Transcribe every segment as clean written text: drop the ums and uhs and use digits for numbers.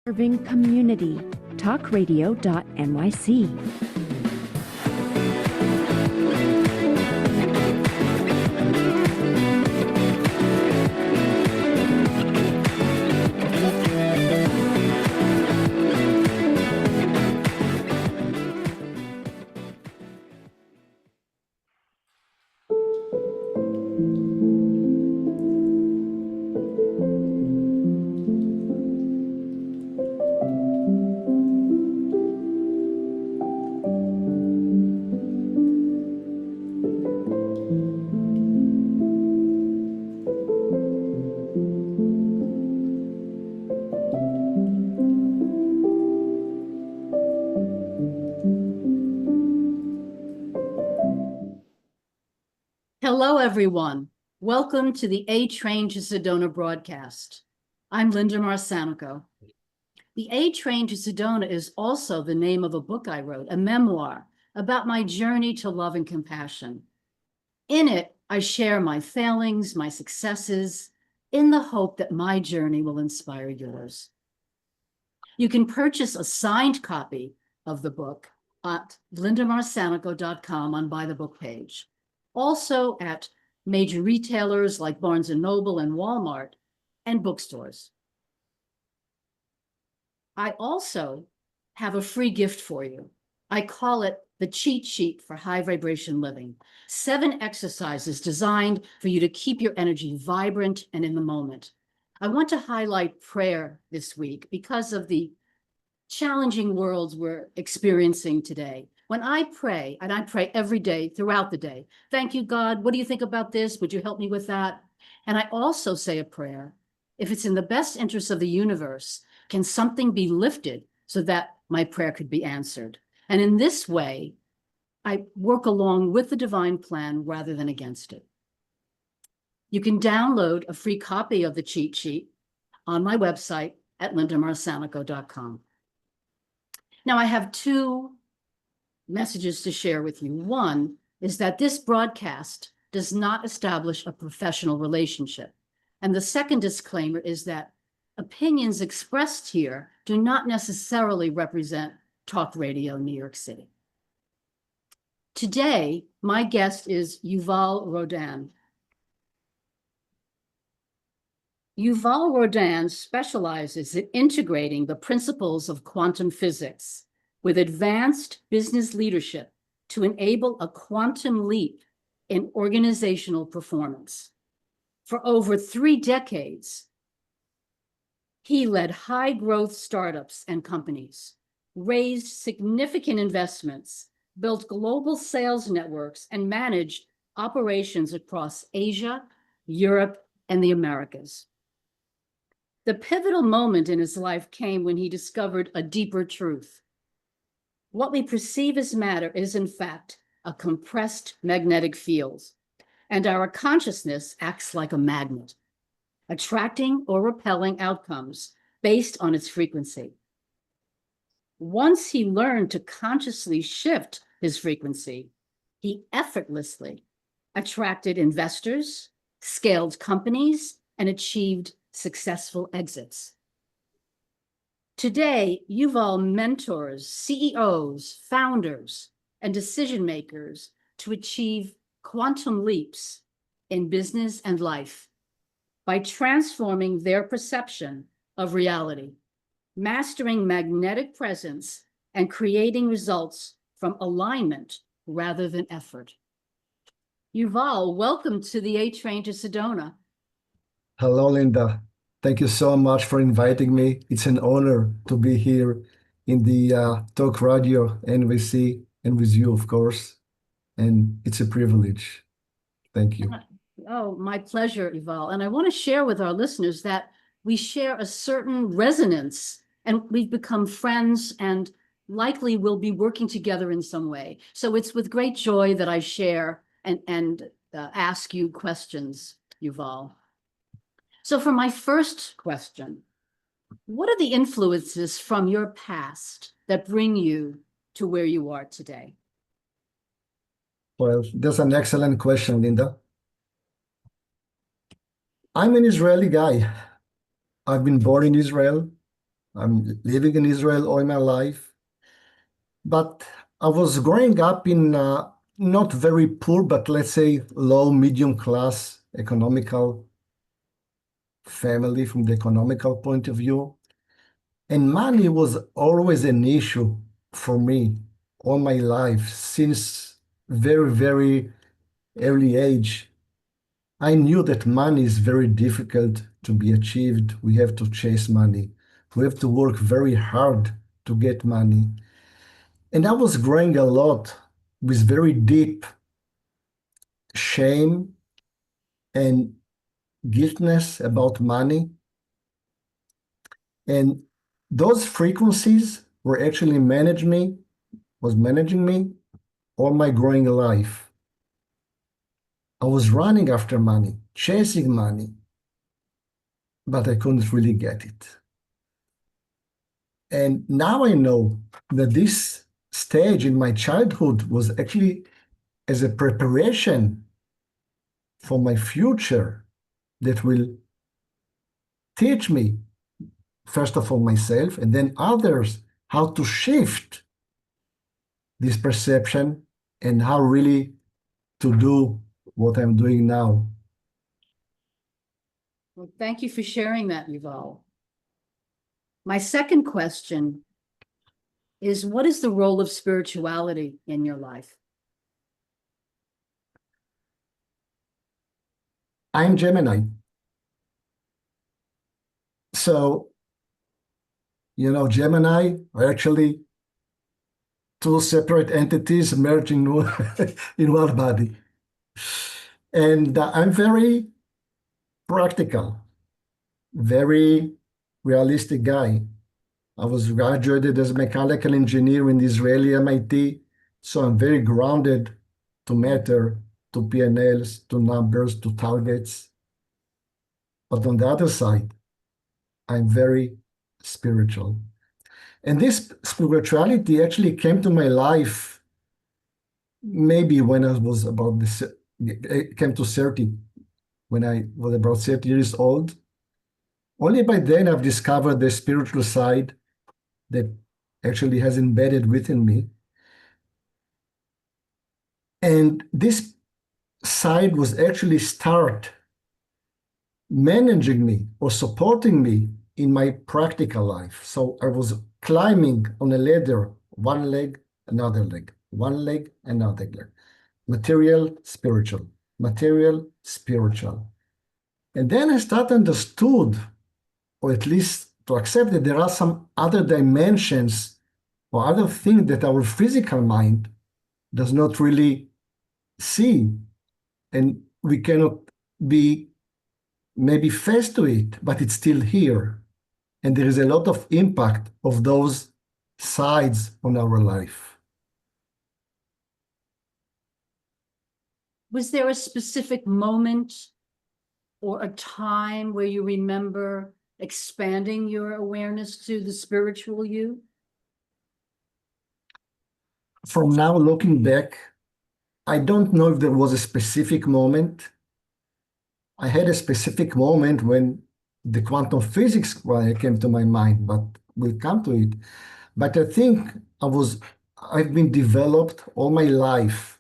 Serving community. Talkradio.nyc. Hello, everyone. Welcome to the A Train to Sedona broadcast. I'm Linda Marcanico. The A Train to Sedona is also the name of a book I wrote, a memoir about my journey to love and compassion. In it, I share my failings, my successes, in the hope that my journey will inspire yours. You can purchase a signed copy of the book at lindamarcanico.com on Buy the Book page. Also at major retailers like Barnes & Noble and Walmart, and bookstores. I also have a free gift for you. I call it the cheat sheet for high vibration living. 7 exercises designed for you to keep your energy vibrant and in the moment. I want to highlight prayer this week because of the challenging worlds we're experiencing today. When I pray, and I pray every day throughout the day, thank you, God. What do you think about this? Would you help me with that? And I also say a prayer. If it's in the best interest of the universe, can something be lifted so that my prayer could be answered? And in this way, I work along with the divine plan rather than against it. You can download a free copy of the cheat sheet on my website at lindamarcanico.com. Now, I have 2 messages to share with you. One is that this broadcast does not establish a professional relationship. And the second disclaimer is that opinions expressed here do not necessarily represent Talk Radio New York City. Today, my guest is Yuval Rodan. Yuval Rodan specializes in integrating the principles of quantum physics with advanced business leadership to enable a quantum leap in organizational performance. For over 3 decades, he led high-growth startups and companies, raised significant investments, built global sales networks, and managed operations across Asia, Europe, and the Americas. The pivotal moment in his life came when he discovered a deeper truth. What we perceive as matter is, in fact, a compressed magnetic field, and our consciousness acts like a magnet, attracting or repelling outcomes based on its frequency. Once he learned to consciously shift his frequency, he effortlessly attracted investors, scaled companies, and achieved successful exits. Today, Yuval mentors CEOs, founders, and decision makers to achieve quantum leaps in business and life by transforming their perception of reality, mastering magnetic presence, and creating results from alignment rather than effort. Yuval, welcome to the A Train to Sedona. Hello, Linda. Thank you so much for inviting me. It's an honor to be here in the Talk Radio NYC and with you, of course. And it's a privilege. Thank you. Oh, my pleasure, Yuval. And I want to share with our listeners that we share a certain resonance and we've become friends and likely will be working together in some way. So it's with great joy that I share and ask you questions, Yuval. So for my first question, what are the influences from your past that bring you to where you are today? Well, that's an excellent question, Linda. I'm an Israeli guy. I've been born in Israel. I'm living in Israel all my life, but I was growing up in not very poor, but let's say low, medium class economical family from the economical point of view. And money was always an issue for me all my life since very, very early age. I knew that money is very difficult to be achieved. We have to chase money. We have to work very hard to get money. And I was growing a lot with very deep shame and guiltness about money. And those frequencies were actually managing me all my growing life. I was running after money, chasing money, but I couldn't really get it. And now I know that this stage in my childhood was actually as a preparation for my future that will teach me, first of all, myself, and then others, how to shift this perception and how really to do what I'm doing now. Well, thank you for sharing that, Yuval. My second question is, what is the role of spirituality in your life? I'm Gemini. So, Gemini are actually two separate entities merging in one body. And I'm very practical, very realistic guy. I was graduated as a mechanical engineer in Israeli MIT, so I'm very grounded to matter, to P&Ls, to numbers, to targets. But on the other side, I'm very spiritual. And this spirituality actually came to my life maybe when I was about this, it came to 30, when I was about 30 years old. Only by then I've discovered the spiritual side that actually has embedded within me. And this side was actually start managing me or supporting me in my practical life. So I was climbing on a ladder, one leg, another leg, one leg, another leg. Material, spiritual, material, spiritual. And then I started understood, or at least to accept that there are some other dimensions or other things that our physical mind does not really see. And we cannot be maybe faced to it, but it's still here. And there is a lot of impact of those sides on our life. Was there a specific moment or a time where you remember expanding your awareness to the spiritual you? From now looking back, I don't know if there was a specific moment. I had a specific moment when the quantum physics came to my mind, but we'll come to it. But I think I've been developed all my life.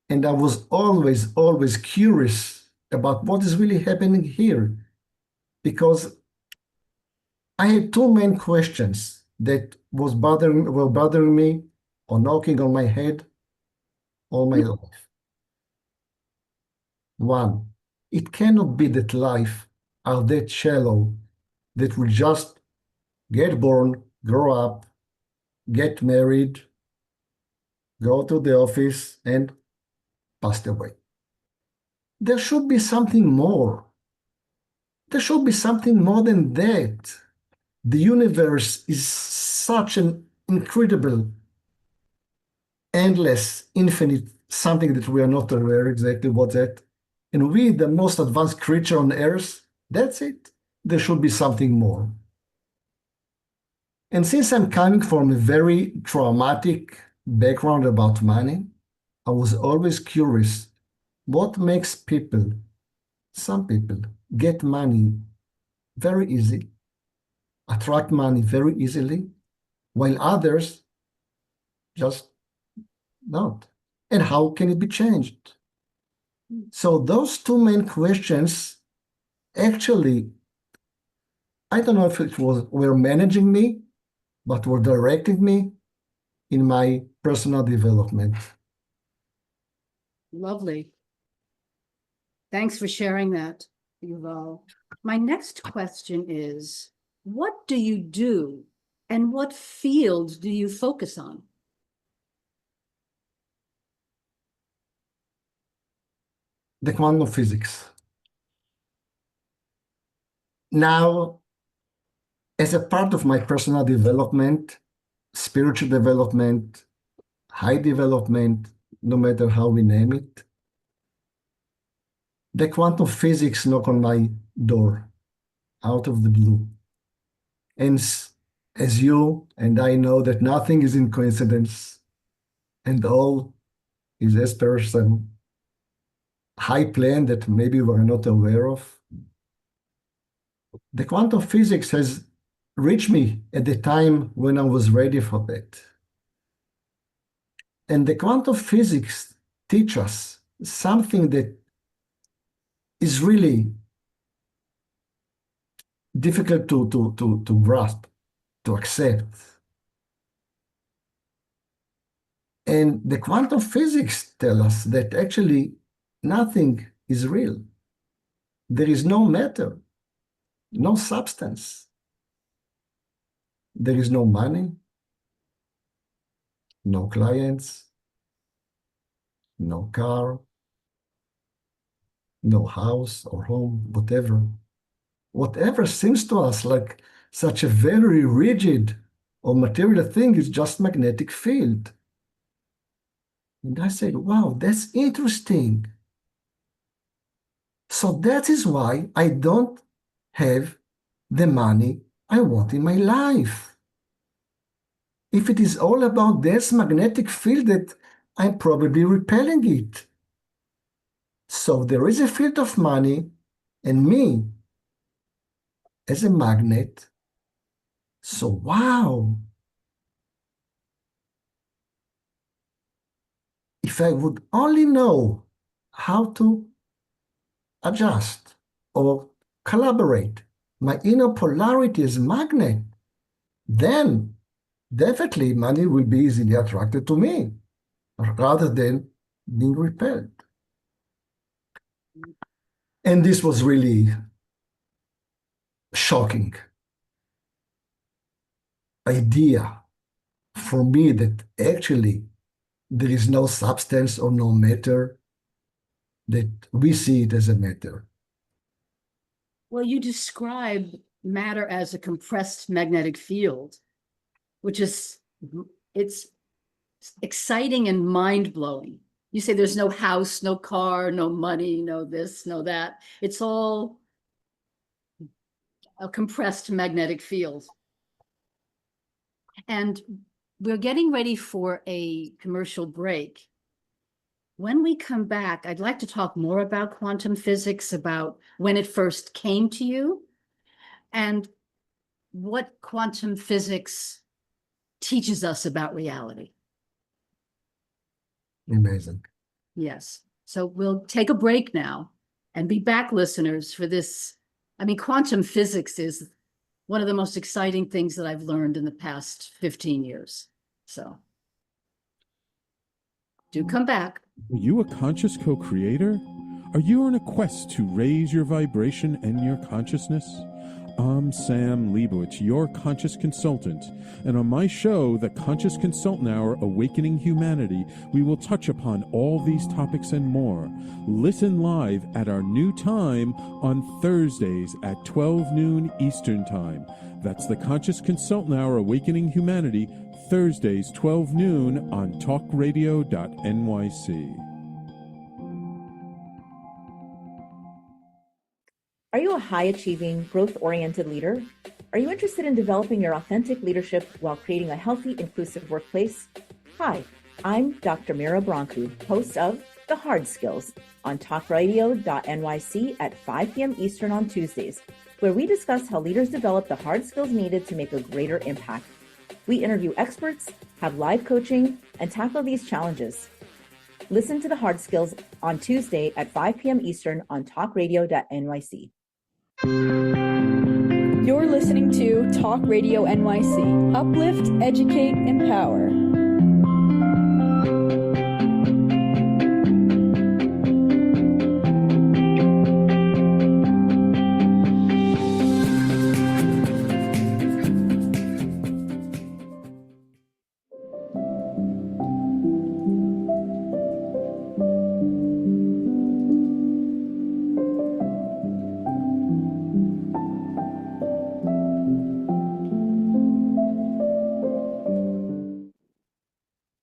And I was always, always curious about what is really happening here. Because I had two main questions that were bothering me or knocking on my head all my life. One, it cannot be that life are that shallow that we just get born, grow up, get married, go to the office, and pass away. There should be something more. There should be something more than that. The universe is such an incredible, endless, infinite something that we are not aware exactly what that. And we, the most advanced creature on earth, that's it. There should be something more. And since I'm coming from a very traumatic background about money, I was always curious what makes some people, get money very easy. attract money very easily, while others just don't. And how can it be changed? So those two main questions actually, I don't know if it were managing me, but were directing me in my personal development. Lovely. Thanks for sharing that, Yuval. My next question is, what do you do and what field do you focus on? The quantum physics. Now, as a part of my personal development, spiritual development, high development, no matter how we name it, the quantum physics knock on my door out of the blue. And as you and I know that nothing is in coincidence and all is as per some high plan that maybe we're not aware of. The quantum physics has reached me at the time when I was ready for that. And the quantum physics teach us something that is really difficult to grasp, to accept. And the quantum physics tell us that actually nothing is real. There is no matter, no substance. There is no money, no clients, no car, no house or home, whatever. Whatever seems to us like such a very rigid or material thing is just magnetic field. And I said, wow, that's interesting. So that is why I don't have the money I want in my life. If it is all about this magnetic field that I'm probably repelling it. So there is a field of money and me as a magnet. So wow. If I would only know how to adjust or collaborate my inner polarity as a magnet, then definitely money will be easily attracted to me rather than being repelled. And this was really shocking idea for me that actually there is no substance or no matter, that we see it as a matter. Well, you describe matter as a compressed magnetic field, which is, it's exciting and mind-blowing. You say there's no house, no car, no money, no this, no that. It's all a compressed magnetic field. And we're getting ready for a commercial break. When we come back, I'd like to talk more about quantum physics, about when it first came to you, and what quantum physics teaches us about reality. Amazing. Yes. So we'll take a break now and be back, listeners, for this. I mean, quantum physics is one of the most exciting things that I've learned in the past 15 years. So do come back. Are you a conscious co-creator? Are you on a quest to raise your vibration and your consciousness? I'm Sam Leibowitz, your conscious consultant, and on my show, The Conscious Consultant Hour, Awakening Humanity, we will touch upon all these topics and more. Listen live at our new time on Thursdays at 12 noon Eastern Time. That's The Conscious Consultant Hour, Awakening Humanity, Thursdays 12 noon on talkradio.nyc. Are you a high-achieving, growth-oriented leader? Are you interested in developing your authentic leadership while creating a healthy, inclusive workplace? Hi, I'm Dr. Mira Brancu, host of The Hard Skills on talkradio.nyc at 5 p.m. Eastern on Tuesdays. where we discuss how leaders develop the hard skills needed to make a greater impact. We interview experts, have live coaching, and tackle these challenges. Listen to The Hard Skills on Tuesday at 5 p.m. Eastern on talkradio.nyc. You're listening to Talk Radio NYC. Uplift, educate, empower.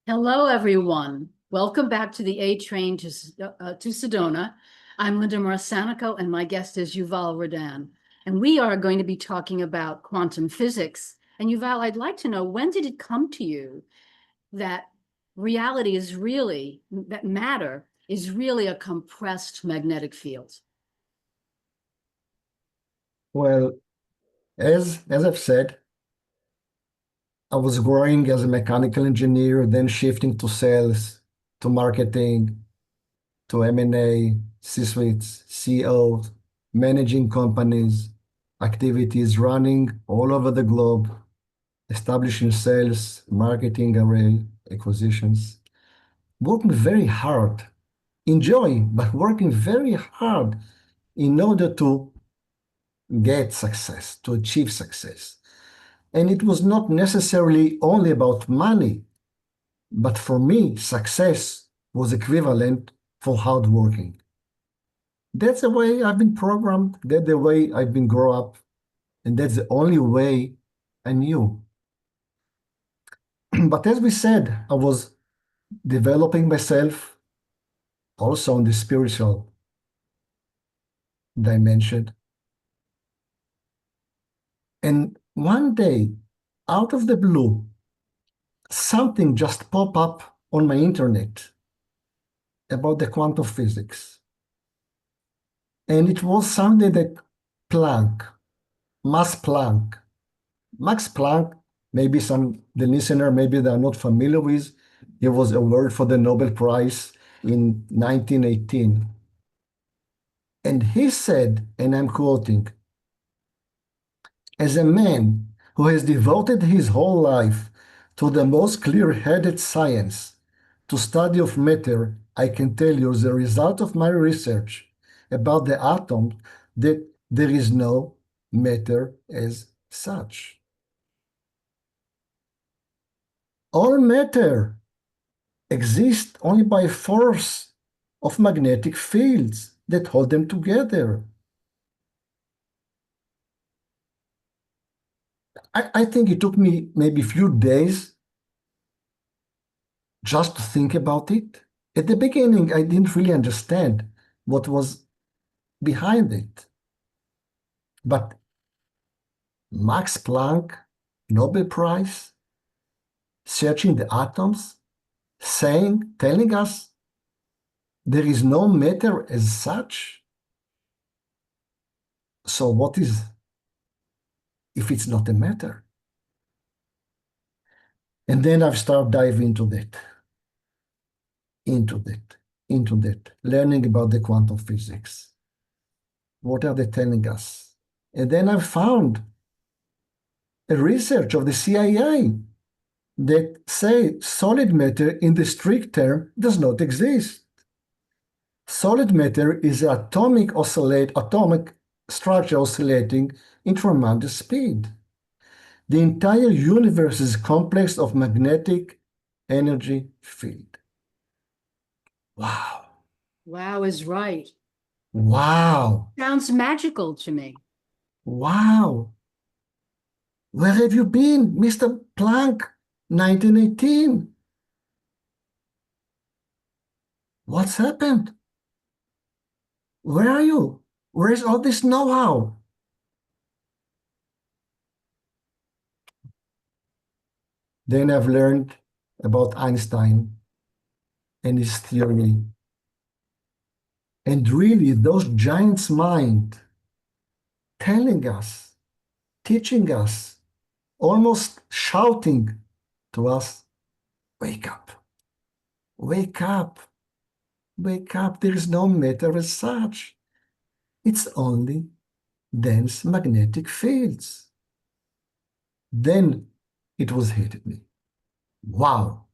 Hello, everyone. Welcome back to the A Train to Sedona. I'm Linda Marasanico, and my guest is Yuval Rodan. And we are going to be talking about quantum physics. And Yuval, I'd like to know, when did it come to you that reality is really, that matter is really a compressed magnetic field? Well, as I've said, I was growing as a mechanical engineer, then shifting to sales, to marketing, to M&A, C-suites, CEOs, managing companies, activities running all over the globe, establishing sales, marketing array, acquisitions, working very hard, enjoying, but working very hard in order to get success, to achieve success. And it was not necessarily only about money, but for me, success was equivalent for hard working. That's the way I've been programmed, that's the way I've been grown up, and that's the only way I knew. But as we said, I was developing myself also on the spiritual dimension. And one day, out of the blue, something just popped up on my internet about the quantum physics. And it was something that Max Planck, maybe the listener, maybe they are not familiar with, it was awarded for the Nobel Prize in 1918. And he said, and I'm quoting, "As a man who has devoted his whole life to the most clear-headed science, to study of matter, I can tell you the result of my research about the atom that there is no matter as such. All matter exists only by force of magnetic fields that hold them together." I think it took me maybe a few days just to think about it. At the beginning, I didn't really understand what was behind it. But Max Planck, Nobel Prize, searching the atoms, telling us there is no matter as such. So what is if it's not a matter? And then I've started diving into that, learning about the quantum physics. What are they telling us? And then I found a research of the CIA that say solid matter in the strict term does not exist. Solid matter is an atomic structure oscillating in tremendous speed. The entire universe is complex of magnetic energy field. Wow. Wow is right. Wow. Sounds magical to me. Wow. Where have you been, Mr. Planck, 1918? What's happened? Where are you? Where is all this know-how? Then I've learned about Einstein and his theory. And really, those giants' minds telling us, teaching us, almost shouting to us, wake up, wake up, wake up. There is no matter as such. It's only dense magnetic fields. Then it was hit me. Wow,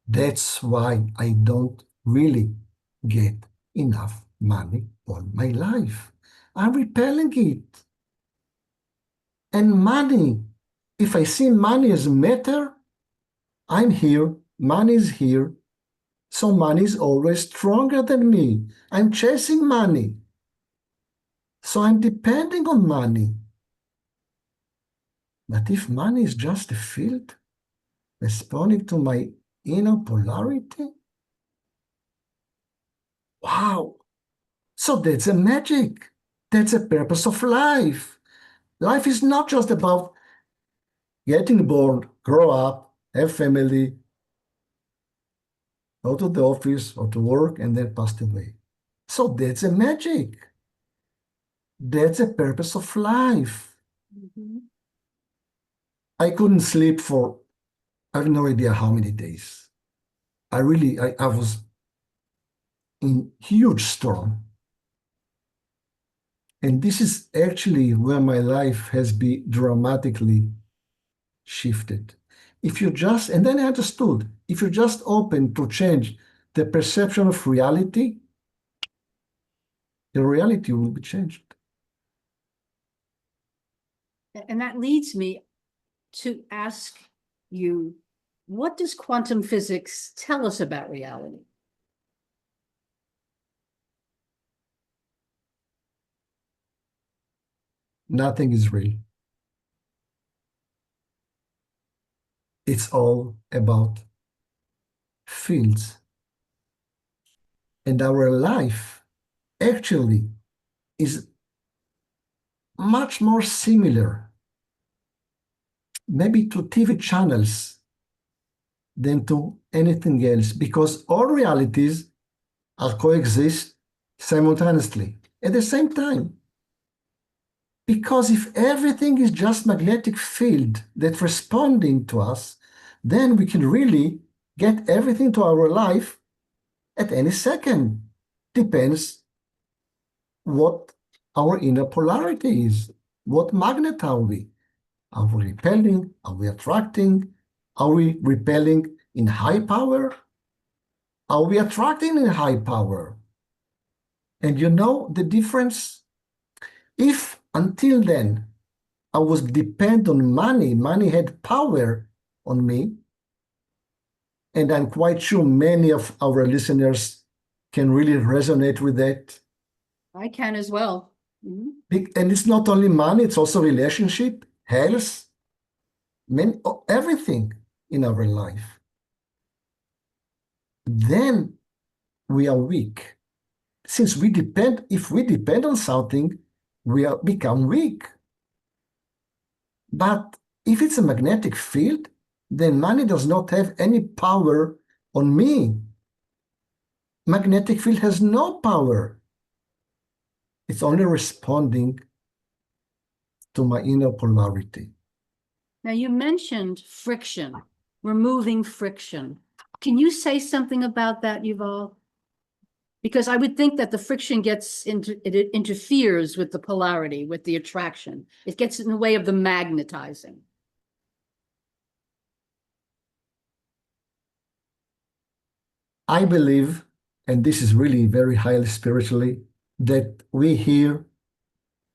that's why I don't really get enough money all my life. I'm repelling it. And money, if I see money as matter, I'm here, money is here, so money is always stronger than me. I'm chasing money. So I'm depending on money. But if money is just a field responding to my inner polarity, wow. So that's a magic. That's a purpose of life. Life is not just about getting born, grow up, have family, go to the office or to work, and then pass away. So that's a magic. That's a purpose of life. Mm-hmm. I couldn't sleep for, I have no idea how many days. I was in huge storm. And this is actually where my life has been dramatically shifted. And then I understood, if you're just open to change the perception of reality, the reality will be changed. And that leads me to ask you, what does quantum physics tell us about reality? Nothing is real. It's all about fields. And our life actually is much more similar, maybe to TV channels than to anything else, because all realities are coexist simultaneously at the same time. Because if everything is just magnetic field that's responding to us, then we can really get everything to our life at any second. Depends what our inner polarity is. What magnet are we? Are we repelling? Are we attracting? Are we repelling in high power? Are we attracting in high power? And you know the difference? If until then I was dependent on money, money had power on me, and I'm quite sure many of our listeners can really resonate with that. I can as well. Mm-hmm. And it's not only money, it's also relationship, health, everything in our life. Then we are weak. Since if we depend on something, we become weak. But if it's a magnetic field, then money does not have any power on me. Magnetic field has no power. It's only responding to my inner polarity. Now, you mentioned friction, removing friction. Can you say something about that, Yuval? Because I would think that the friction it interferes with the polarity, with the attraction. It gets in the way of the magnetizing. I believe, and this is really very highly spiritually, that we here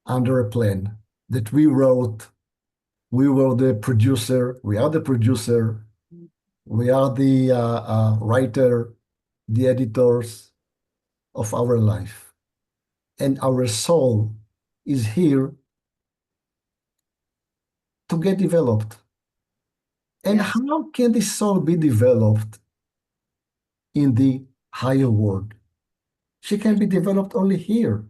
under a plan that we were the producer, we are the producer, we are the writer, the editors of our life. And our soul is here to get developed. And Yes. how can the soul be developed in the higher world? She can be developed only here.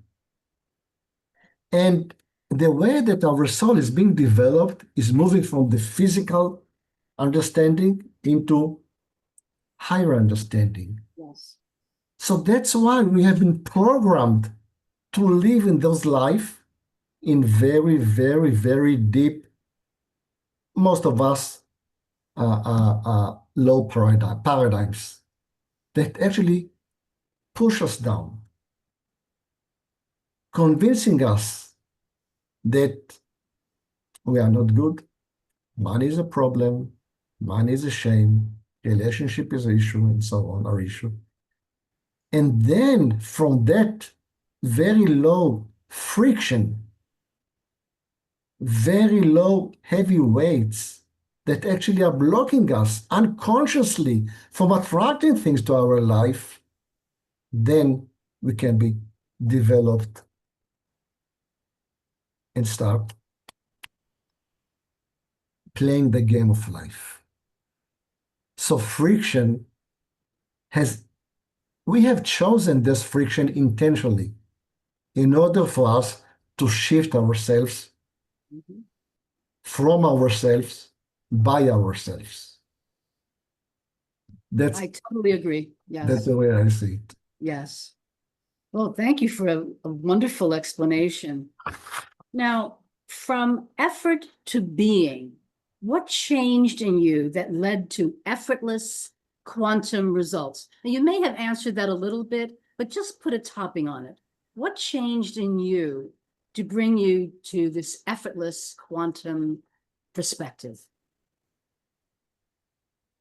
And the way that our soul is being developed is moving from the physical understanding into higher understanding. Yes. So that's why we have been programmed to live in those life in very, very, very deep, most of us, low paradigms that actually push us down, convincing us that we are not good, money is a problem, money is a shame, relationship is an issue, and so on are issue. And then from that very low friction, very low heavy weights that actually are blocking us unconsciously from attracting things to our life, then we can be developed and start playing the game of life. So friction we have chosen this friction intentionally in order for us to shift ourselves from ourselves by ourselves. I totally agree. Yes. That's the way I see it. Yes. Well, thank you for a wonderful explanation. Now, from effort to being, what changed in you that led to effortless quantum results? Now, you may have answered that a little bit, but just put a topping on it. What changed in you to bring you to this effortless quantum perspective?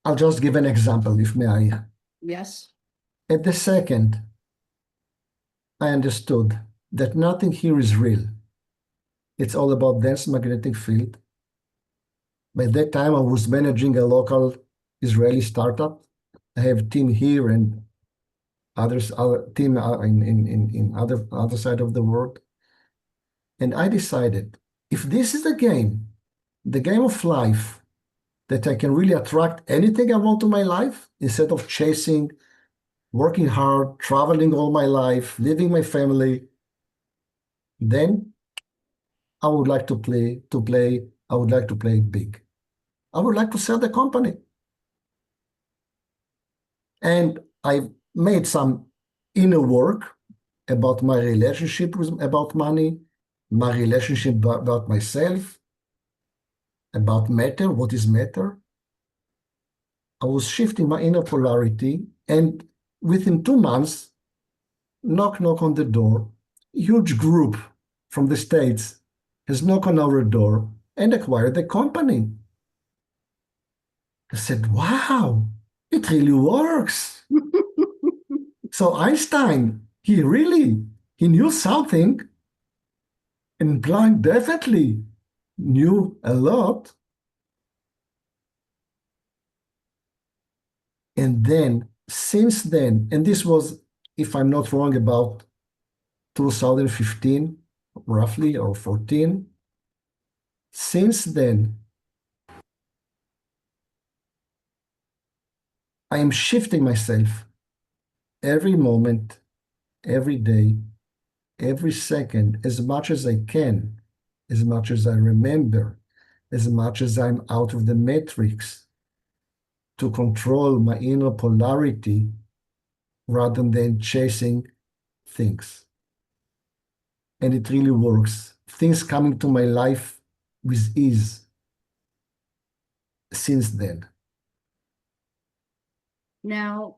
I'll just give an example, if may I. Yes. At the second, I understood that nothing here is real. It's all about dense magnetic field. By that time, I was managing a local Israeli startup. I have a team here and other team in other side of the world. And I decided, if this is the game of life, that I can really attract anything I want to my life instead of chasing, working hard, traveling all my life, leaving my family, then I would like to play big. I would like to sell the company. And I made some inner work about my relationship about money, my relationship about myself, about matter, what is matter. I was shifting my inner polarity, and within 2 months, knock on the door, huge group from the States has knocked on our door and acquired the company. I said, wow, it really works. So Einstein, he knew something, and Planck definitely knew a lot. And then, since then, and this was, if I'm not wrong, about 2015, roughly, or 14, since then, I am shifting myself every moment, every day, every second, as much as I can, as much as I remember, as much as I'm out of the matrix, to control my inner polarity rather than chasing things. And it really works. Things coming to my life with ease since then. Now,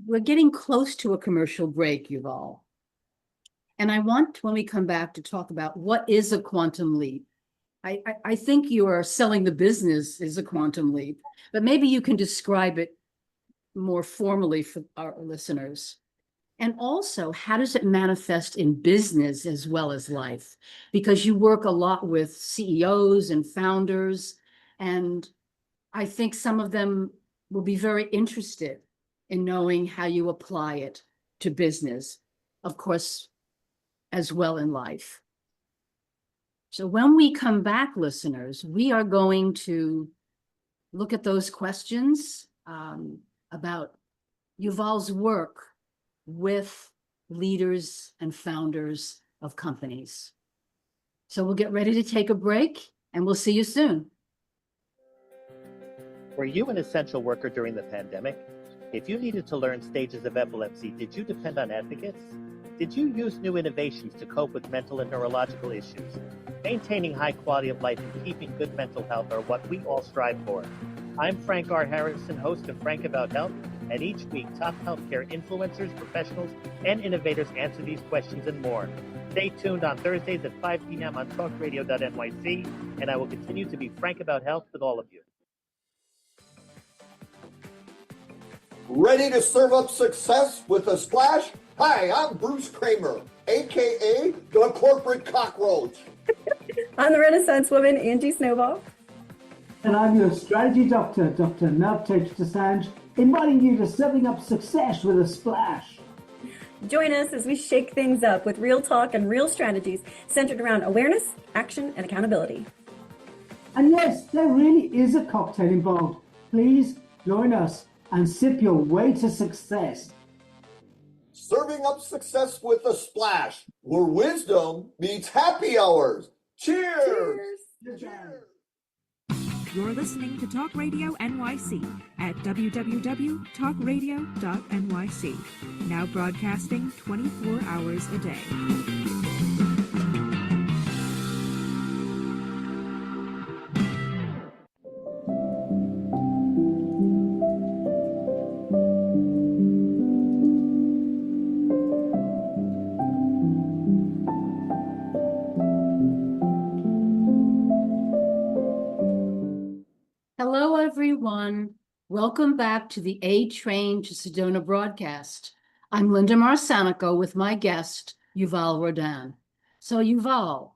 we're getting close to a commercial break, Yuval. And I want, when we come back, to talk about what is a quantum leap. I think you are selling the business as a quantum leap, but maybe you can describe it more formally for our listeners. And also, how does it manifest in business as well as life? Because you work a lot with CEOs and founders, and I think some of them will be very interested in knowing how you apply it to business, of course, as well in life. So when we come back, listeners, we are going to look at those questions about Yuval's work with leaders and founders of companies. So we'll get ready to take a break, and we'll see you soon. Were you an essential worker during the pandemic? If you needed to learn stages of epilepsy, did you depend on advocates? Did you use new innovations to cope with mental and neurological issues? Maintaining high quality of life and keeping good mental health are what we all strive for. I'm Frank R. Harrison, host of Frank About Health, and each week top healthcare influencers, professionals, and innovators answer these questions and more. Stay tuned on Thursdays at 5 p.m. on talkradio.nyc, and I will continue to be frank about health with all of you. Ready to serve up success with a splash? Hi, I'm Bruce Kramer, aka the corporate cockroach. I'm the Renaissance woman, Angie Snowball. And I'm your strategy doctor, Dr. Navtej Desange, inviting you to serving up success with a splash. Join us as we shake things up with real talk and real strategies centered around awareness, action, and accountability. And yes, there really is a cocktail involved. Please join us and sip your way to success. Serving up success with a splash, where wisdom meets happy hours. Cheers! Cheers. You're listening to Talk Radio NYC at www.talkradio.nyc. Now broadcasting 24 hours a day. Hello, everyone. Welcome back to the A Train to Sedona broadcast. I'm Linda Marsanico with my guest, Yuval Rodan. So, Yuval,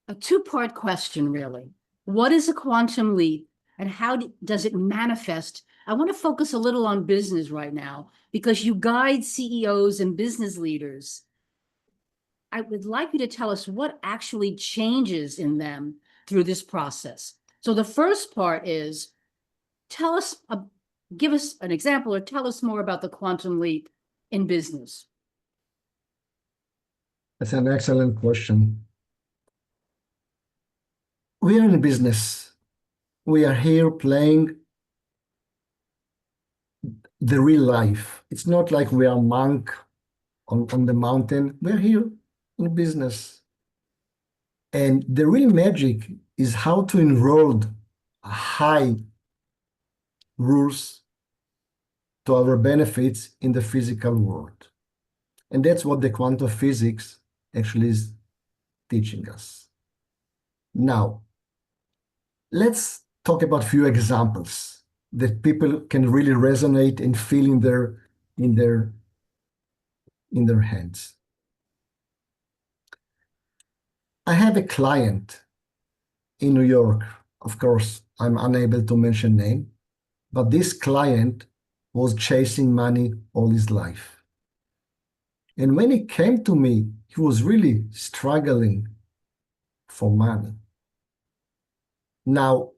a two-part question, really. What is a quantum leap and how does it manifest? I want to focus a little on business right now because you guide CEOs and business leaders. I would like you to tell us what actually changes in them through this process. So the first part is, tell us, give us an example or tell us more about the quantum leap in business. That's an excellent question. We are in business. We are here playing the real life. It's not like we are monk on the mountain. We're here in business. And the real magic is how to enroll high rules to our benefits in the physical world. And that's what the quantum physics actually is teaching us. Now, let's talk about a few examples that people can really resonate and feel in their hands. I have a client in New York. Of course, I'm unable to mention name, but this client was chasing money all his life. And when he came to me, he was really struggling for money. Now,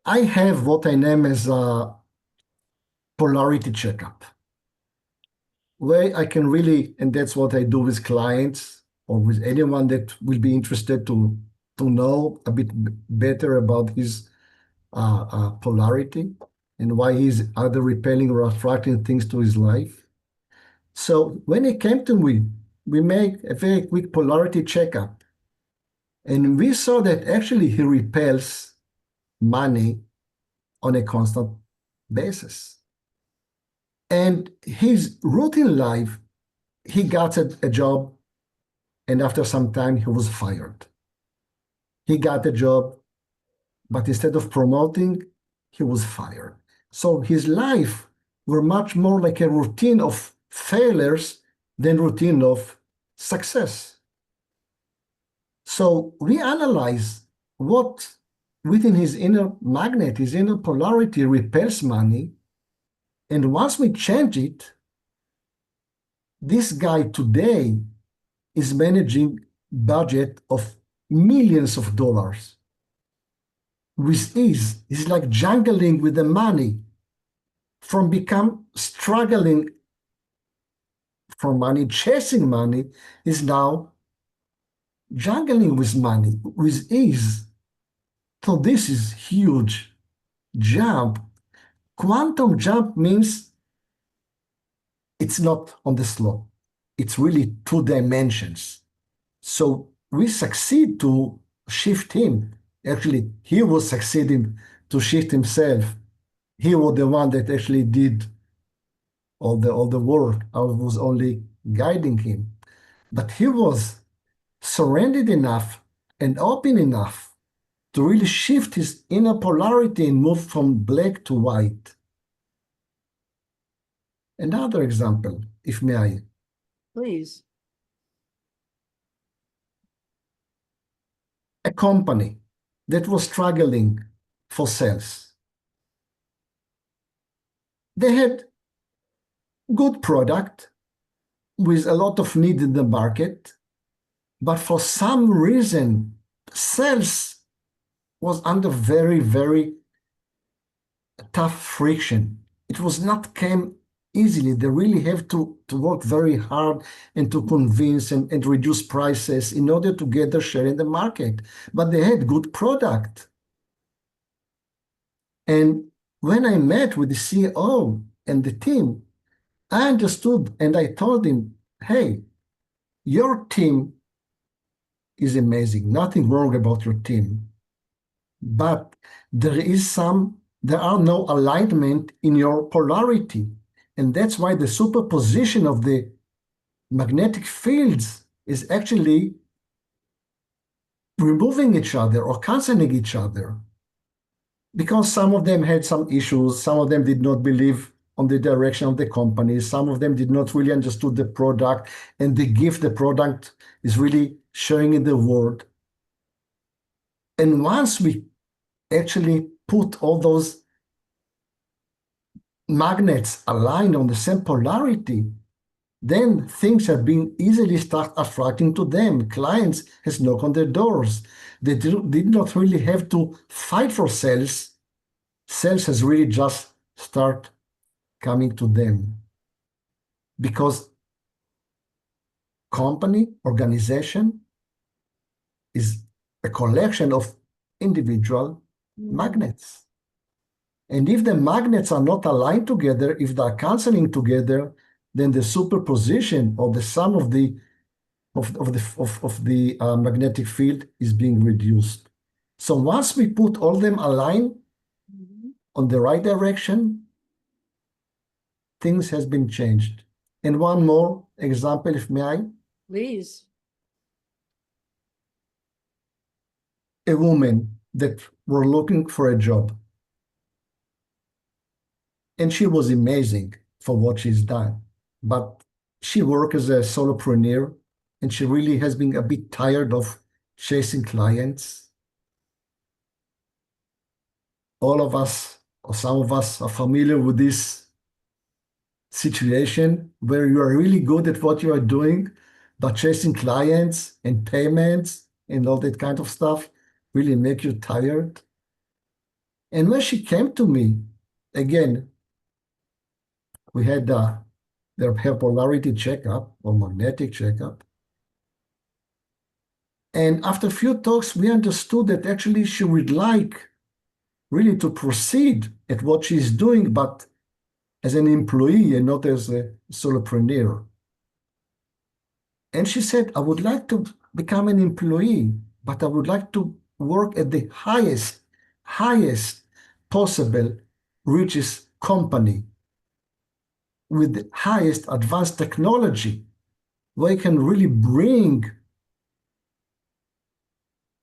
I have what I name as a polarity checkup, where I can really, and that's what I do with clients or with anyone that will be interested to know a bit better about his polarity and why he's either repelling or attracting things to his life. So when he came to me, we made a very quick polarity checkup. And we saw that actually he repels money on a constant basis. And his routine life, he got a job, and after some time, he was fired. He got a job, but instead of promoting, he was fired. So his life were much more like a routine of failures than routine of success. So we analyze what within his inner magnet, his inner polarity repels money. And once we change it, this guy today is managing budget of millions of dollars with ease. He's like jungling with the money from become struggling for money, chasing money, is now jungling with money with ease. So this is huge jump. Quantum jump means it's not on the slope. it's really two dimensions. So we succeed to shift him. Actually, he was succeeding to shift himself. He was the one that actually did all the work. I was only guiding him. But he was surrendered enough and open enough to really shift his inner polarity and move from black to white. Another example, if may I. Please. A company that was struggling for sales. They had good product with a lot of need in the market, but for some reason, sales was under very, very tough friction. It was not came easily. They really have to work very hard and to convince and reduce prices in order to get their share in the market. But they had good product. And when I met with the CEO and the team, I understood and I told him, hey, your team is amazing. Nothing wrong about your team. But there are no alignment in your polarity. And that's why the superposition of the magnetic fields is actually removing each other or canceling each other. Because some of them had some issues, some of them did not believe on the direction of the company, some of them did not really understood the product and the gift the product is really showing in the world. And once we actually put all those magnets aligned on the same polarity, then things have been easily start attracting to them. Clients has knocked on their doors. They did not really have to fight for sales. Sales has really just start coming to them. Because company, organization is a collection of individual magnets. And if the magnets are not aligned together, if they are canceling together, then the superposition or the sum of the magnetic field is being reduced. So once we put all them aligned on the right direction, things has been changed. And one more example, if may I? Please. A woman that were looking for a job. And she was amazing for what she's done. But she worked as a solopreneur, and she really has been a bit tired of chasing clients. All of us, or some of us, are familiar with this situation where you are really good at what you are doing, but chasing clients and payments and all that kind of stuff really make you tired. And when she came to me, again, we had their polarity checkup or magnetic checkup. And after a few talks, we understood that actually she would like really to proceed at what she's doing, but as an employee and not as a solopreneur. And she said, I would like to become an employee, but I would like to work at the highest possible, richest company with the highest advanced technology, where I can really bring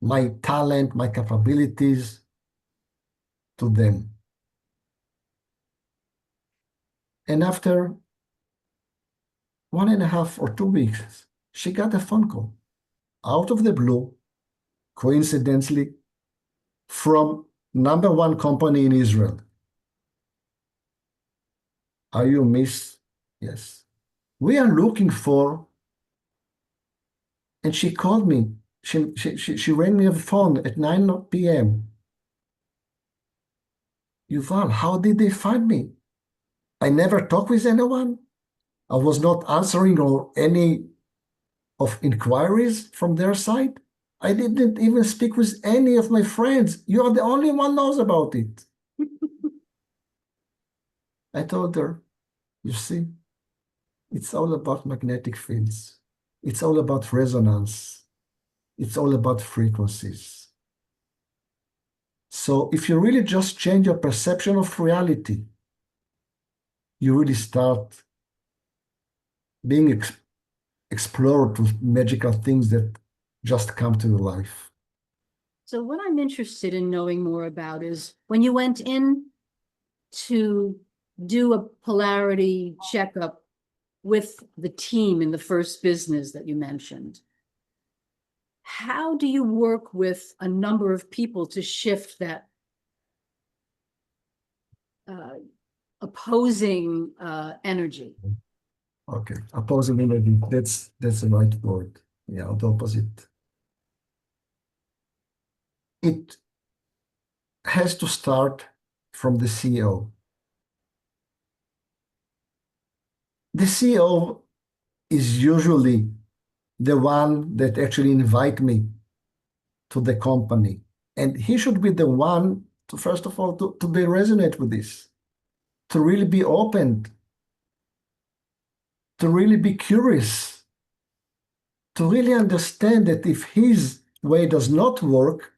my talent, my capabilities to them. And after 1.5 or 2 weeks, she got a phone call out of the blue, coincidentally, from #1 company in Israel. Are you Miss? Yes. We are looking for, and she called me. She rang me on the phone at 9 p.m. Yuval, how did they find me? I never talked with anyone. I was not answering or any of inquiries from their side. I didn't even speak with any of my friends. You are the only one knows about it. I told her, you see, It's all about magnetic fields. It's all about resonance. It's all about frequencies. So if you really just change your perception of reality, you really start being explored with magical things that just come to your life. So what I'm interested in knowing more about is when you went in to do a polarity checkup with the team in the first business that you mentioned, how do you work with a number of people to shift that opposing energy? Okay, opposing energy, that's the right word. Yeah, the opposite. It has to start from the CEO. The CEO is usually the one that actually invite me to the company. And he should be the one to, first of all, to be resonate with this, to really be open, to really be curious, to really understand that if his way does not work,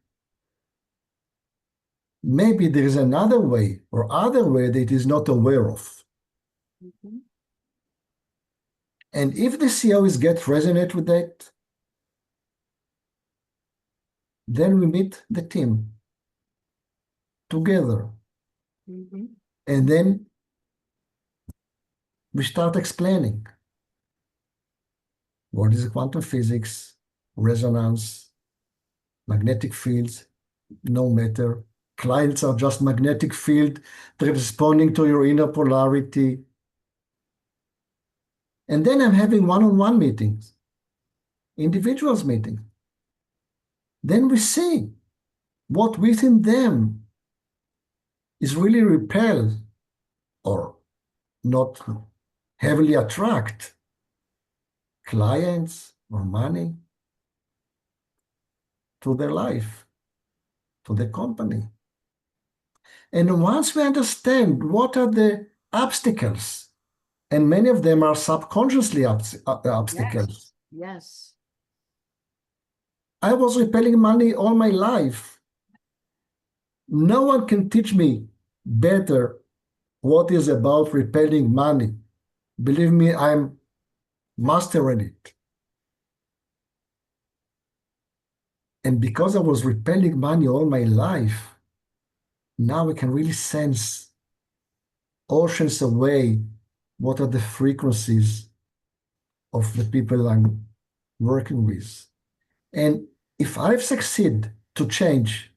maybe there is another way or other way that he is not aware of. Mm-hmm. And if the CEO is get resonate with that, then we meet the team together. Mm-hmm. And then we start explaining what is quantum physics, resonance, magnetic fields, no matter. Clients are just magnetic field responding to your inner polarity. And then I'm having one-on-one meetings, individuals meeting. Then we see what within them is really repelled or not heavily attract clients or money to their life, to the company. And once we understand what are the obstacles, and many of them are subconsciously obstacles. Yes. I was repelling money all my life. No one can teach me better what is about repelling money. Believe me, I'm mastering it. And because I was repelling money all my life, now I can really sense oceans away what are the frequencies of the people I'm working with. And if I've succeeded to change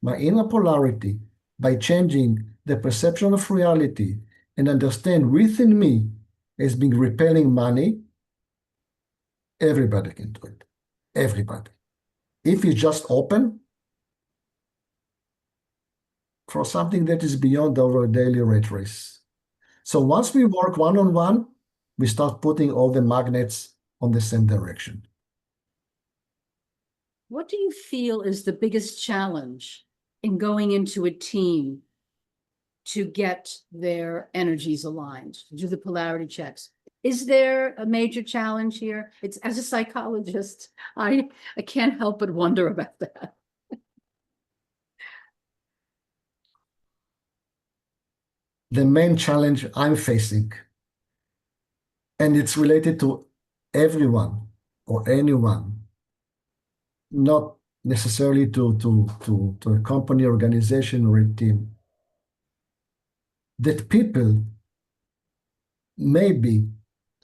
my inner polarity by changing the perception of reality and understand within me as being repelling money, everybody can do it. Everybody. If it's just open for something that is beyond our daily rat race. So once we work one-on-one, we start putting all the magnets on the same direction. What do you feel is the biggest challenge in going into a team to get their energies aligned, to do the polarity checks? Is there a major challenge here? It's, as a psychologist, I can't help but wonder about that. The main challenge I'm facing, and it's related to everyone or anyone, not necessarily to a company, organization, or a team, that people maybe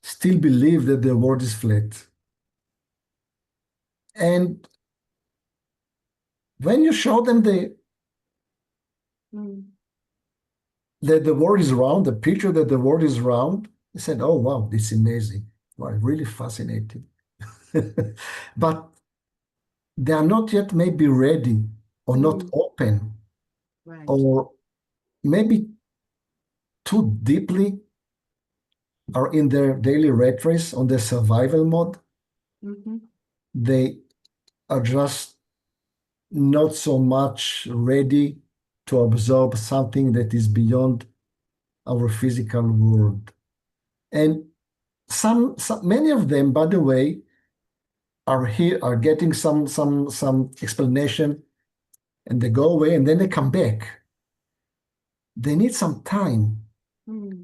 still believe that the world is flat. And when you show them that the world is round, the picture that the world is round, they said, oh, wow, this is amazing. Wow, really fascinating. But they are not yet maybe ready or not open, Right. or maybe too deeply are in their daily rat race on their survival mode. Mm-hmm. They are just not so much ready to absorb something that is beyond our physical world. And Many of them, by the way, are getting some explanation, and they go away and then they come back. They need some time.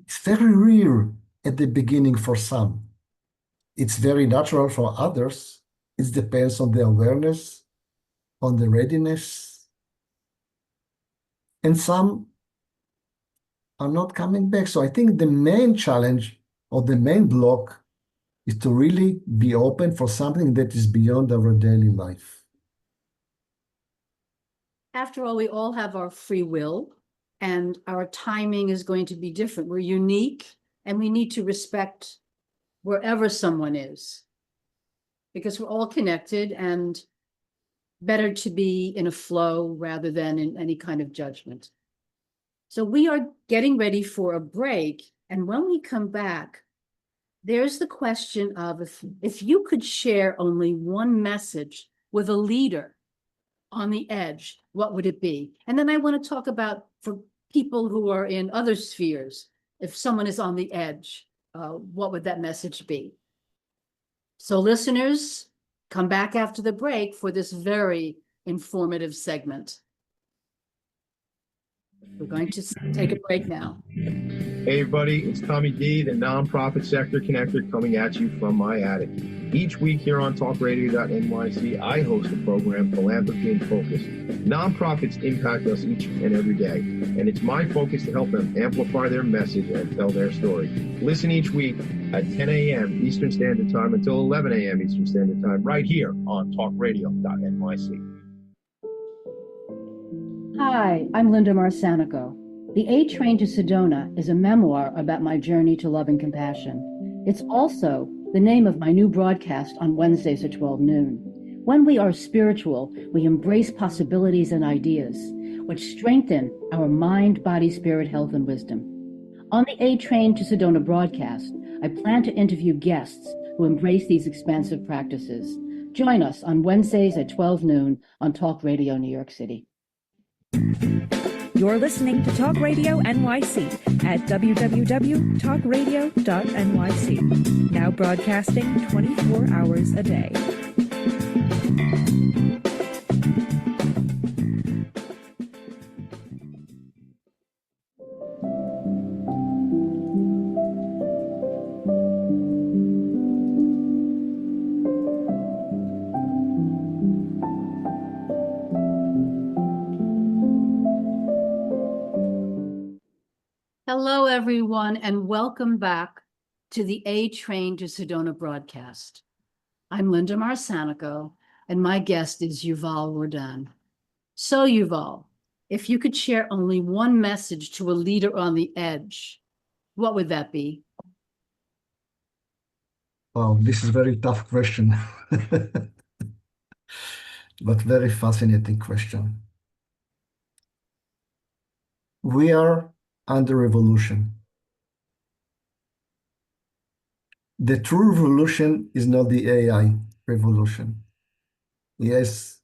It's very rare at the beginning for some. It's very natural for others. It depends on the awareness, on the readiness. And some are not coming back. So I think the main challenge or the main block is to really be open for something that is beyond our daily life. After all, we all have our free will, and our timing is going to be different. We're unique, and we need to respect wherever someone is, because we're all connected, and better to be in a flow rather than in any kind of judgment. So we are getting ready for a break, and when we come back, there's the question of if you could share only one message with a leader on the edge, what would it be? And then I want to talk about for people who are in other spheres, if someone is on the edge, what would that message be? So listeners, come back after the break for this very informative segment. We're going to take a break now. Hey everybody, it's Tommy D, the nonprofit sector connector, coming at you from my attic. Each week here on talkradio.nyc, I host a program, Philanthropy in Focus. Nonprofits impact us each and every day, and it's my focus to help them amplify their message and tell their story. Listen each week at 10 a.m. Eastern Standard Time until 11 a.m. Eastern Standard Time, right here on talkradio.nyc. Hi, I'm Linda Marsanico. The A Train to Sedona is a memoir about my journey to love and compassion. It's also the name of my new broadcast on Wednesdays at 12 noon. When we are spiritual, we embrace possibilities and ideas, which strengthen our mind, body, spirit, health, and wisdom. On the A Train to Sedona broadcast, I plan to interview guests who embrace these expansive practices. Join us on Wednesdays at 12 noon on Talk Radio New York City. You're listening to Talk Radio NYC at www.talkradio.nyc. Now broadcasting 24 hours a day. Hello, everyone, and welcome back to the A Train to Sedona broadcast. I'm Linda Marsanico, and my guest is Yuval Rodan. So, Yuval, if you could share only one message to a leader on the edge, what would that be? Wow, this is a very tough question, but very fascinating question. We are under revolution. The true revolution is not the AI revolution. Yes,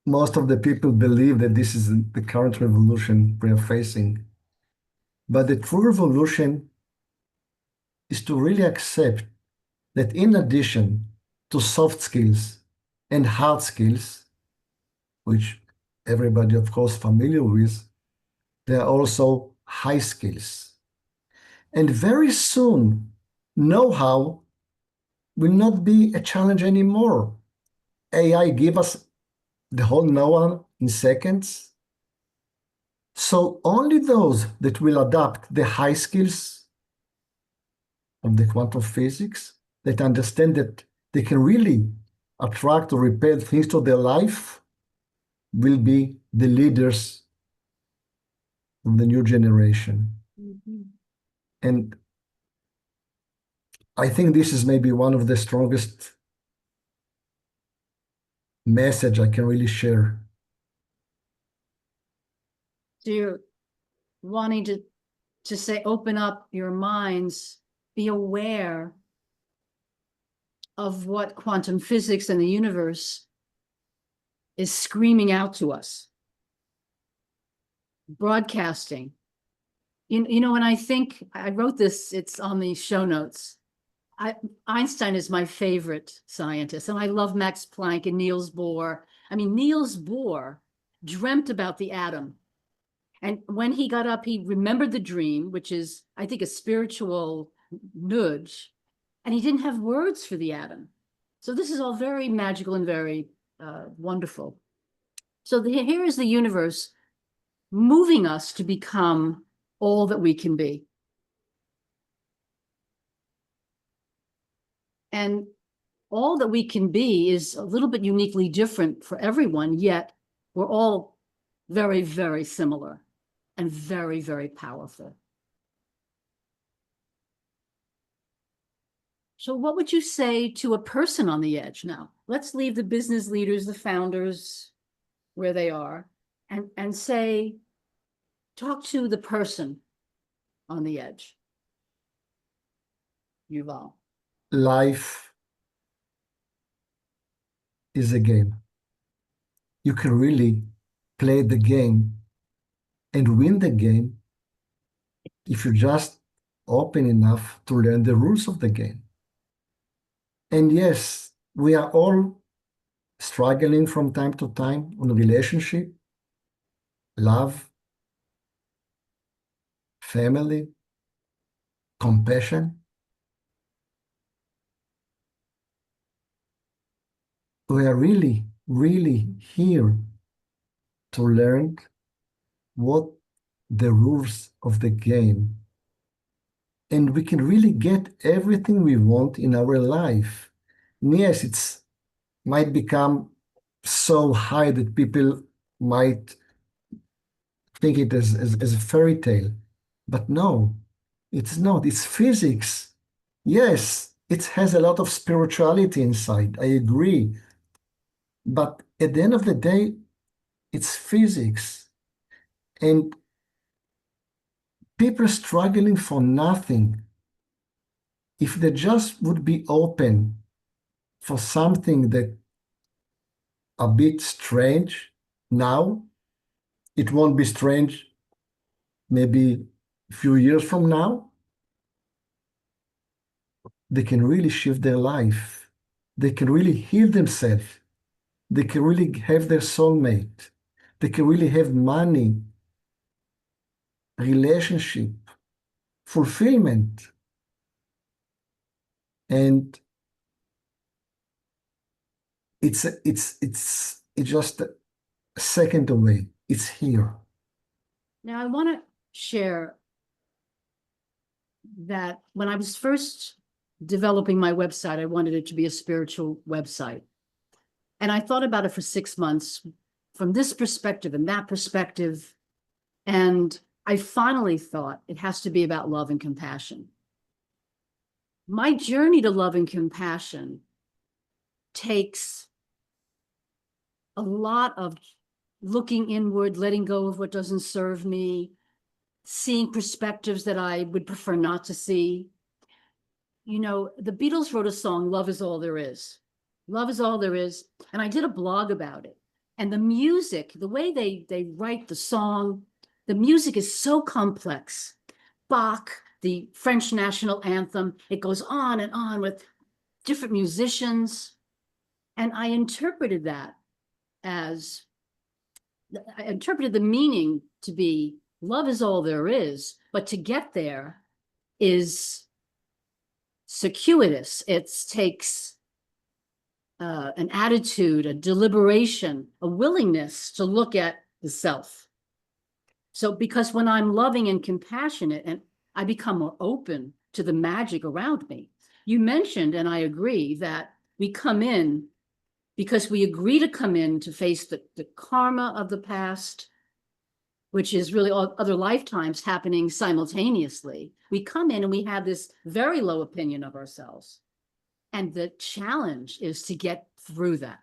most of the people believe that this is the current revolution we are facing. But the true revolution is to really accept that in addition to soft skills and hard skills, which everybody, of course, familiar with, there are also high skills. And very soon, know-how will not be a challenge anymore. AI give us the whole know-how in seconds. So only those that will adapt the high skills of the quantum physics, that understand that they can really attract or repel things to their life, will be the leaders of the new generation. Mm-hmm. And I think this is maybe one of the strongest message I can really share. So you're wanting to say, open up your minds, be aware of what quantum physics and the universe is screaming out to us. Broadcasting. You know, when I think, I wrote this, it's on the show notes. Einstein is my favorite scientist, and I love Max Planck and Niels Bohr. I mean, Niels Bohr dreamt about the atom. And when he got up, he remembered the dream, which is, I think, a spiritual nudge, and he didn't have words for the atom. So this is all very magical and very wonderful. So here is the universe moving us to become all that we can be. And all that we can be is a little bit uniquely different for everyone, yet we're all very, very similar and very, very powerful. So what would you say to a person on the edge now? Let's leave the business leaders, the founders, where they are, and say, talk to the person on the edge. Yuval. Life is a game. You can really play the game and win the game if you're just open enough to learn the rules of the game. And yes, we are all struggling from time to time on relationship, love, family, compassion. We are really, really here to learn what the rules of the game, and we can really get everything we want in our life. And yes, it's might become so high that people might think it as a fairy tale, but no, it's not. It's physics. Yes, it has a lot of spirituality inside. I agree. But at the end of the day, it's physics. And people struggling for nothing, if they just would be open for something that a bit strange now, it won't be strange maybe a few years from now, they can really shift their life. They can really heal themselves. They can really have their soulmate. They can really have money, relationship, fulfillment. And it's just a second away. It's here. Now, I want to share that when I was first developing my website, I wanted it to be a spiritual website. And I thought about it for 6 months from this perspective and that perspective. And I finally thought it has to be about love and compassion. My journey to love and compassion takes a lot of looking inward, letting go of what doesn't serve me, seeing perspectives that I would prefer not to see. You know, the Beatles wrote a song, Love Is All There Is. Love is all there is. And I did a blog about it. And the music, the way they write the song, the music is so complex. Bach, the French national anthem, it goes on and on with different musicians. And I interpreted that as, I interpreted the meaning to be love is all there is, but to get there is circuitous. It takes an attitude, a deliberation, a willingness to look at the self. So because when I'm loving and compassionate, and I become more open to the magic around me. You mentioned, and I agree, that we come in because we agree to come in to face the karma of the past, which is really all other lifetimes happening simultaneously. We come in and we have this very low opinion of ourselves. And the challenge is to get through that.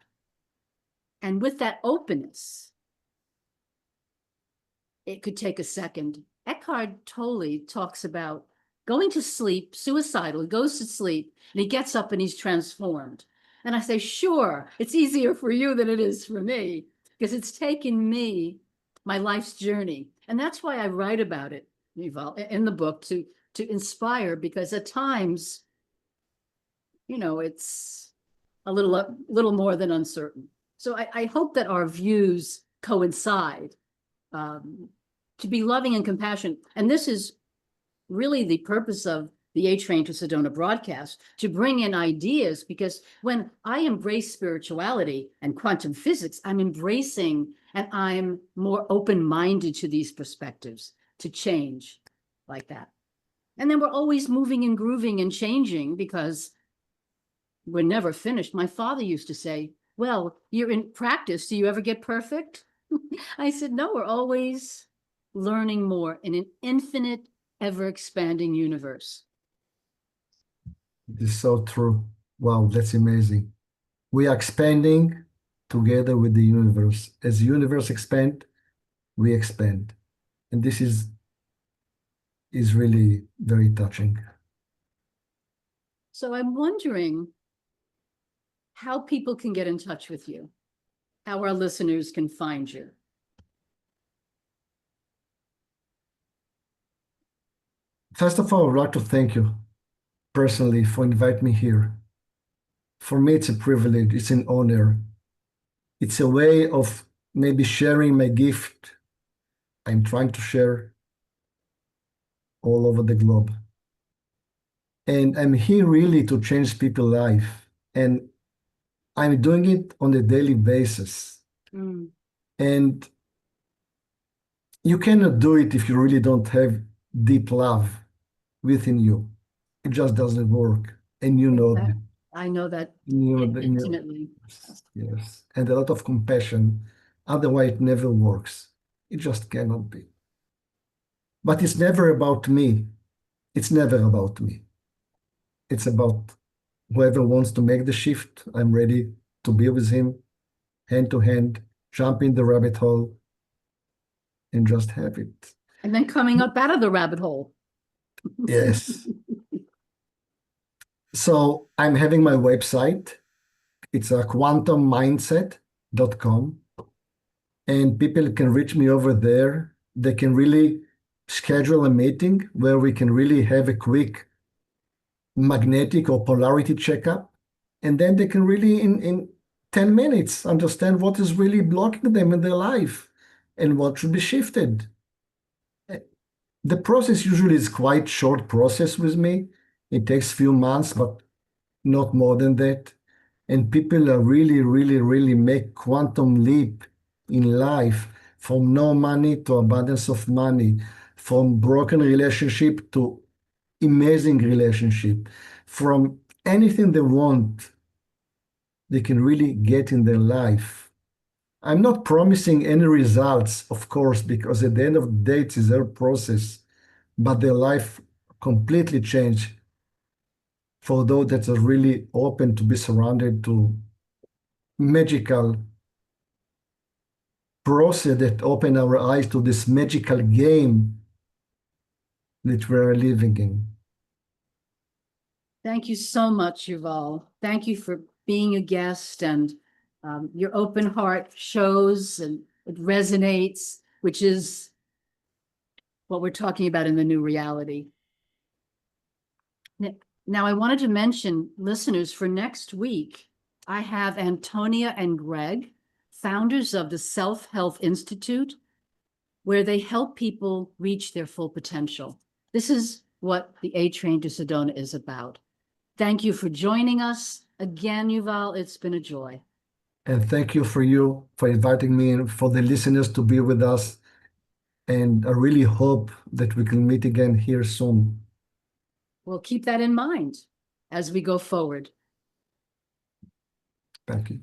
And with that openness, it could take a second. Eckhart Tolle talks about going to sleep, suicidal, he goes to sleep, and he gets up and he's transformed. And I say, sure, it's easier for you than it is for me, because it's taken me my life's journey. And that's why I write about it, Yuval, in the book, to inspire, because at times it's a little more than uncertain. So I hope that our views coincide, to be loving and compassionate. And this is really the purpose of the A Train to Sedona broadcast, to bring in ideas, because when I embrace spirituality and quantum physics, I'm embracing and I'm more open-minded to these perspectives, to change like that. And then we're always moving and grooving and changing because we're never finished. My father used to say, well, you're in practice. Do you ever get perfect? I said, no, we're always learning more in an infinite, ever-expanding universe. It is so true. Wow, that's amazing. We are expanding together with the universe. As the universe expands, we expand. And this is really very touching. So I'm wondering how people can get in touch with you, how our listeners can find you. First of all, I would like to thank you personally for inviting me here. For me, it's a privilege, it's an honor. It's a way of maybe sharing my gift I'm trying to share all over the globe. And I'm here really to change people's life. And I'm doing it on a daily basis. And you cannot do it if you really don't have deep love within you. It just doesn't work. And you know that. I know that intimately. Yes. And a lot of compassion. Otherwise, it never works. It just cannot be. But it's never about me. It's never about me. It's about whoever wants to make the shift. I'm ready to be with him, hand to hand, jump in the rabbit hole, and just have it. And then coming up out of the rabbit hole. Yes. So I'm having my website. It's a quantummindset.com. And people can reach me over there. They can really schedule a meeting where we can really have a quick magnetic or polarity checkup. And then they can really, in 10 minutes, understand what is really blocking them in their life and what should be shifted. The process usually is quite short process with me. It takes few months, but not more than that. And people are really make quantum leap in life, from no money to abundance of money, from broken relationship to amazing relationship, from anything they want, they can really get in their life. I'm not promising any results, of course, because at the end of the day, it is their process, but their life completely changed for those that are really open to be surrounded to magical process that open our eyes to this magical game that we're living in. Thank you so much, Yuval. Thank you for being a guest, and your open heart shows and it resonates, which is what we're talking about in the new reality. Now, I wanted to mention, listeners, for next week, I have Antonia and Greg, founders of the Self-Health Institute, where they help people reach their full potential. This is what the A Train to Sedona is about. Thank you for joining us. Again, Yuval, it's been a joy. And thank you for inviting me and for the listeners to be with us. And I really hope that we can meet again here soon. We'll keep that in mind as we go forward. Thank you.